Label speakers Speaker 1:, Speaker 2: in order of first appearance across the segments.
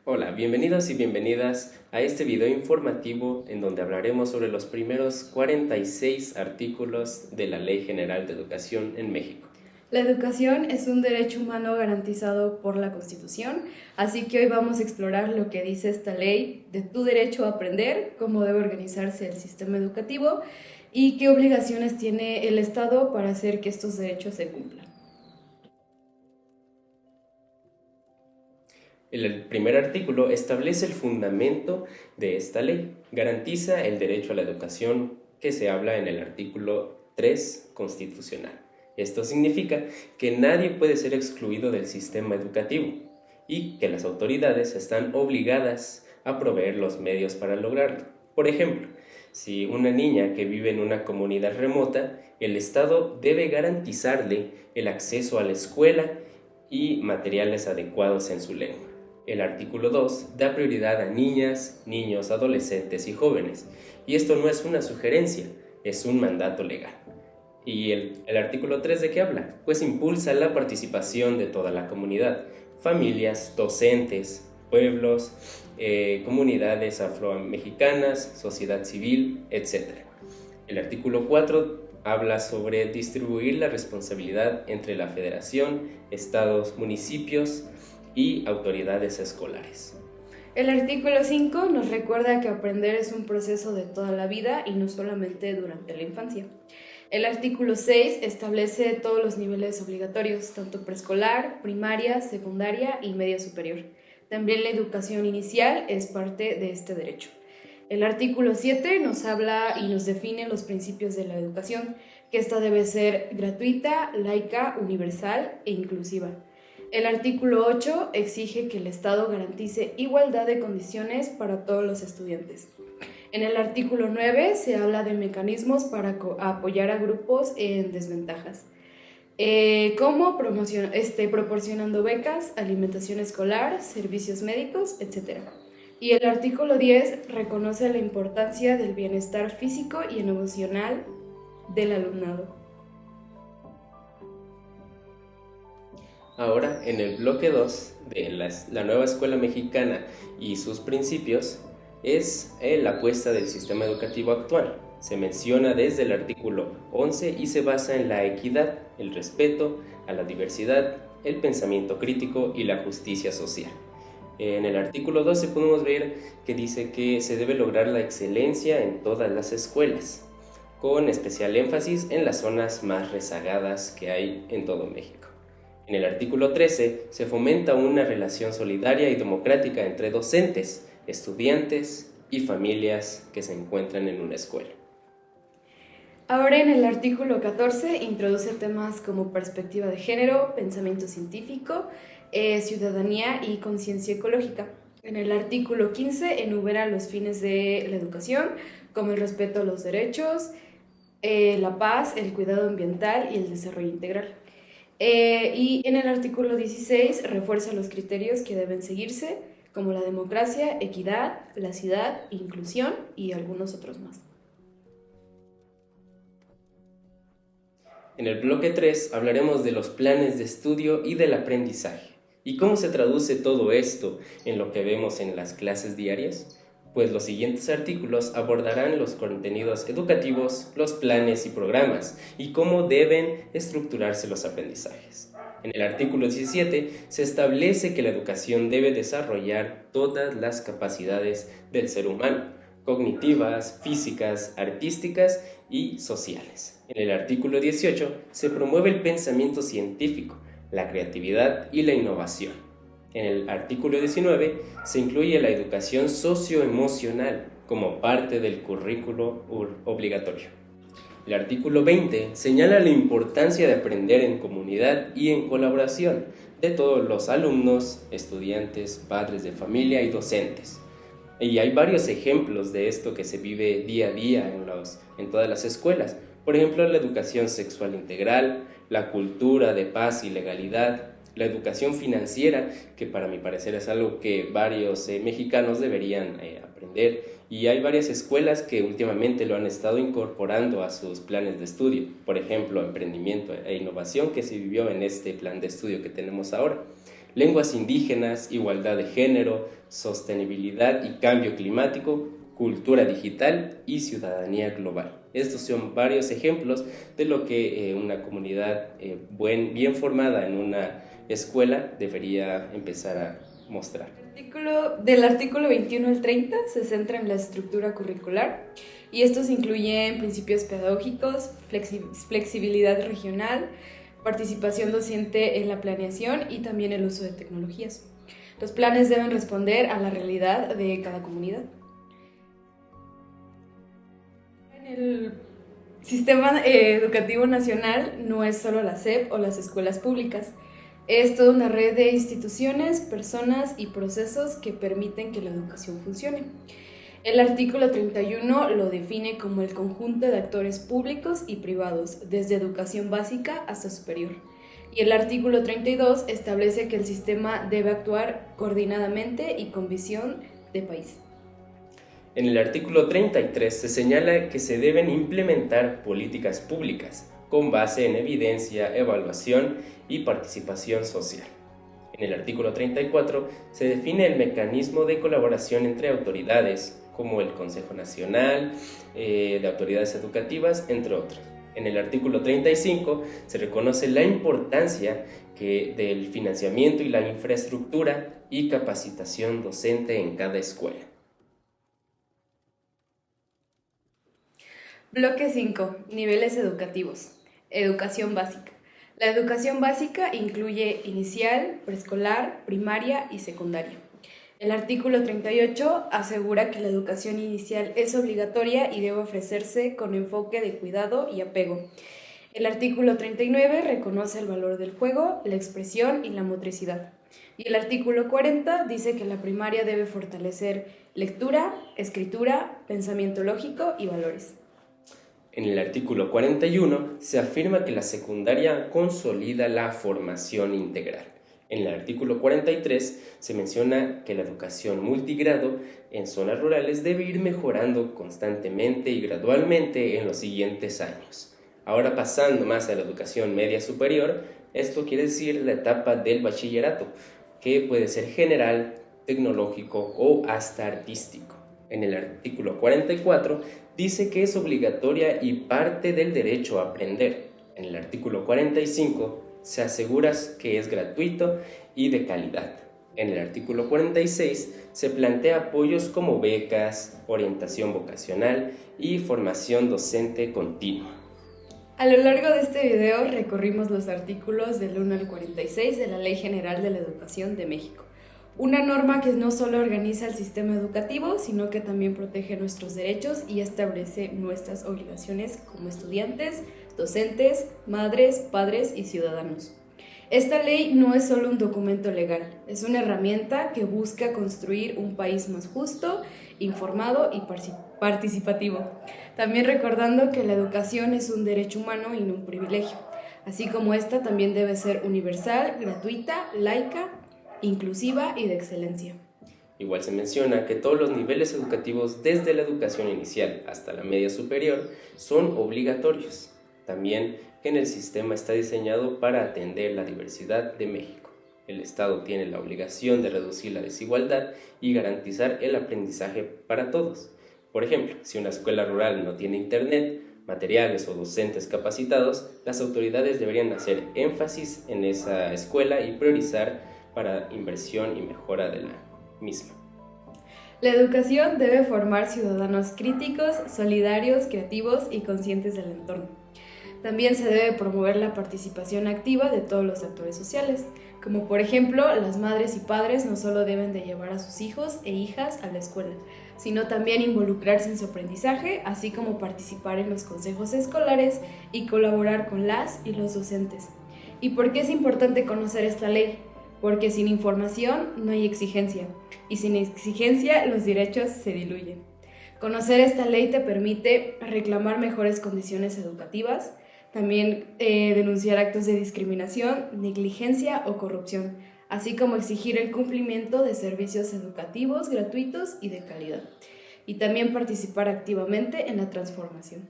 Speaker 1: Hola, bienvenidos y bienvenidas a este video informativo en donde hablaremos sobre los primeros 46 artículos de la Ley General de Educación en México.
Speaker 2: La educación es un derecho humano garantizado por la Constitución, así que hoy vamos a explorar lo que dice esta ley de tu derecho a aprender, cómo debe organizarse el sistema educativo y qué obligaciones tiene el Estado para hacer que estos derechos se cumplan.
Speaker 1: El primer artículo establece el fundamento de esta ley. Garantiza el derecho a la educación que se habla en el artículo 3 constitucional. Esto significa que nadie puede ser excluido del sistema educativo y que las autoridades están obligadas a proveer los medios para lograrlo. Por ejemplo, si una niña que vive en una comunidad remota, el Estado debe garantizarle el acceso a la escuela y materiales adecuados en su lengua. El artículo 2 da prioridad a niñas, niños, adolescentes y jóvenes, y esto no es una sugerencia, es un mandato legal. ¿Y el artículo 3 de qué habla? Pues impulsa la participación de toda la comunidad, familias, docentes, pueblos, comunidades afromexicanas, sociedad civil, etc. El artículo 4 habla sobre distribuir la responsabilidad entre la federación, estados, municipios y autoridades escolares.
Speaker 2: El artículo 5 nos recuerda que aprender es un proceso de toda la vida y no solamente durante la infancia. El artículo 6 establece todos los niveles obligatorios, tanto preescolar, primaria, secundaria y media superior. También la educación inicial es parte de este derecho. El artículo 7 nos habla y nos define los principios de la educación, que esta debe ser gratuita, laica, universal e inclusiva. El artículo 8 exige que el Estado garantice igualdad de condiciones para todos los estudiantes. En el artículo 9 se habla de mecanismos para apoyar a grupos en desventajas, como proporcionando becas, alimentación escolar, servicios médicos, etc. Y el artículo 10 reconoce la importancia del bienestar físico y emocional del alumnado.
Speaker 1: Ahora, en el bloque 2 de la nueva escuela mexicana y sus principios, es la apuesta del sistema educativo actual. Se menciona desde el artículo 11 y se basa en la equidad, el respeto a la diversidad, el pensamiento crítico y la justicia social. En el artículo 12 podemos ver que dice que se debe lograr la excelencia en todas las escuelas, con especial énfasis en las zonas más rezagadas que hay en todo México. En el artículo 13 se fomenta una relación solidaria y democrática entre docentes, estudiantes y familias que se encuentran en una escuela.
Speaker 2: Ahora en el artículo 14 introduce temas como perspectiva de género, pensamiento científico, ciudadanía y conciencia ecológica. En el artículo 15 enumera los fines de la educación, como el respeto a los derechos, la paz, el cuidado ambiental y el desarrollo integral. Y en el artículo 16 refuerza los criterios que deben seguirse, como la democracia, equidad, laicidad, inclusión y algunos otros más.
Speaker 1: En el bloque 3 hablaremos de los planes de estudio y del aprendizaje. ¿Y cómo se traduce todo esto en lo que vemos en las clases diarias? Pues los siguientes artículos abordarán los contenidos educativos, los planes y programas y cómo deben estructurarse los aprendizajes. En el artículo 17 se establece que la educación debe desarrollar todas las capacidades del ser humano, cognitivas, físicas, artísticas y sociales. En el artículo 18 se promueve el pensamiento científico, la creatividad y la innovación. En el artículo 19 se incluye la educación socioemocional como parte del currículo obligatorio. El artículo 20 señala la importancia de aprender en comunidad y en colaboración de todos los alumnos, estudiantes, padres de familia y docentes. Y hay varios ejemplos de esto que se vive día a día en todas las escuelas. Por ejemplo, la educación sexual integral, la cultura de paz y legalidad, la educación financiera, que para mi parecer es algo que varios mexicanos deberían aprender, y hay varias escuelas que últimamente lo han estado incorporando a sus planes de estudio. Por ejemplo, emprendimiento e innovación, que se vivió en este plan de estudio que tenemos ahora. lenguas indígenas, igualdad de género, sostenibilidad y cambio climático, cultura digital y ciudadanía global. Estos son varios ejemplos de lo que una comunidad bien formada en una escuela debería empezar a mostrar.
Speaker 2: Del artículo 21 al 30 se centra en la estructura curricular y estos incluyen principios pedagógicos, flexibilidad regional, participación docente en la planeación y también el uso de tecnologías. Los planes deben responder a la realidad de cada comunidad. El sistema educativo nacional no es solo la SEP o las escuelas públicas, es toda una red de instituciones, personas y procesos que permiten que la educación funcione. El artículo 31 lo define como el conjunto de actores públicos y privados, desde educación básica hasta superior. Y el artículo 32 establece que el sistema debe actuar coordinadamente y con visión de país.
Speaker 1: En el artículo 33 se señala que se deben implementar políticas públicas con base en evidencia, evaluación y participación social. En el artículo 34 se define el mecanismo de colaboración entre autoridades, como el Consejo Nacional de Autoridades Educativas, entre otros. En el artículo 35 se reconoce la importancia del financiamiento y la infraestructura y capacitación docente en cada escuela.
Speaker 2: Bloque 5. Niveles educativos. Educación básica. La educación básica incluye inicial, preescolar, primaria y secundaria. El artículo 38 asegura que la educación inicial es obligatoria y debe ofrecerse con enfoque de cuidado y apego. El artículo 39 reconoce el valor del juego, la expresión y la motricidad. Y el artículo 40 dice que la primaria debe fortalecer lectura, escritura, pensamiento lógico y valores.
Speaker 1: En el artículo 41 se afirma que la secundaria consolida la formación integral. En el artículo 43 se menciona que la educación multigrado en zonas rurales debe ir mejorando constantemente y gradualmente en los siguientes años. Ahora pasando más a la educación media superior, esto quiere decir la etapa del bachillerato, que puede ser general, tecnológico o hasta artístico. En el artículo 44 dice que es obligatoria y parte del derecho a aprender. En el artículo 45 se asegura que es gratuito y de calidad. En el artículo 46 se plantea apoyos como becas, orientación vocacional y formación docente continua.
Speaker 2: A lo largo de este video recorrimos los artículos del 1 al 46 de la Ley General de la Educación de México. Una norma que no solo organiza el sistema educativo, sino que también protege nuestros derechos y establece nuestras obligaciones como estudiantes, docentes, madres, padres y ciudadanos. Esta ley no es solo un documento legal, es una herramienta que busca construir un país más justo, informado y participativo. También recordando que la educación es un derecho humano y no un privilegio, así como esta también debe ser universal, gratuita, laica, inclusiva y de excelencia.
Speaker 1: Igual se menciona que todos los niveles educativos, desde la educación inicial hasta la media superior, son obligatorios. También que en el sistema está diseñado para atender la diversidad de México. El Estado tiene la obligación de reducir la desigualdad y garantizar el aprendizaje para todos. Por ejemplo, si una escuela rural no tiene internet, materiales o docentes capacitados, las autoridades deberían hacer énfasis en esa escuela y priorizar para inversión y mejora de la misma.
Speaker 2: La educación debe formar ciudadanos críticos, solidarios, creativos y conscientes del entorno. También se debe promover la participación activa de todos los actores sociales, como por ejemplo, las madres y padres no solo deben de llevar a sus hijos e hijas a la escuela, sino también involucrarse en su aprendizaje, así como participar en los consejos escolares y colaborar con las y los docentes. ¿Y por qué es importante conocer esta ley? Porque sin información no hay exigencia, y sin exigencia los derechos se diluyen. Conocer esta ley te permite reclamar mejores condiciones educativas, también denunciar actos de discriminación, negligencia o corrupción, así como exigir el cumplimiento de servicios educativos gratuitos y de calidad, y también participar activamente en la transformación.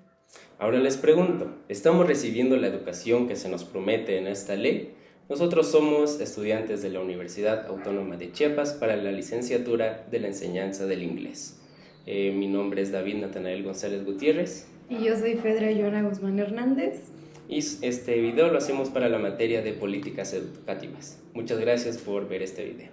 Speaker 1: Ahora les pregunto, ¿estamos recibiendo la educación que se nos promete en esta ley? Nosotros somos estudiantes de la Universidad Autónoma de Chiapas para la licenciatura de la enseñanza del inglés. Mi nombre es David Natanael González Gutiérrez.
Speaker 2: Y yo soy Fedra Joana Guzmán Hernández.
Speaker 1: Y este video lo hacemos para la materia de políticas educativas. Muchas gracias por ver este video.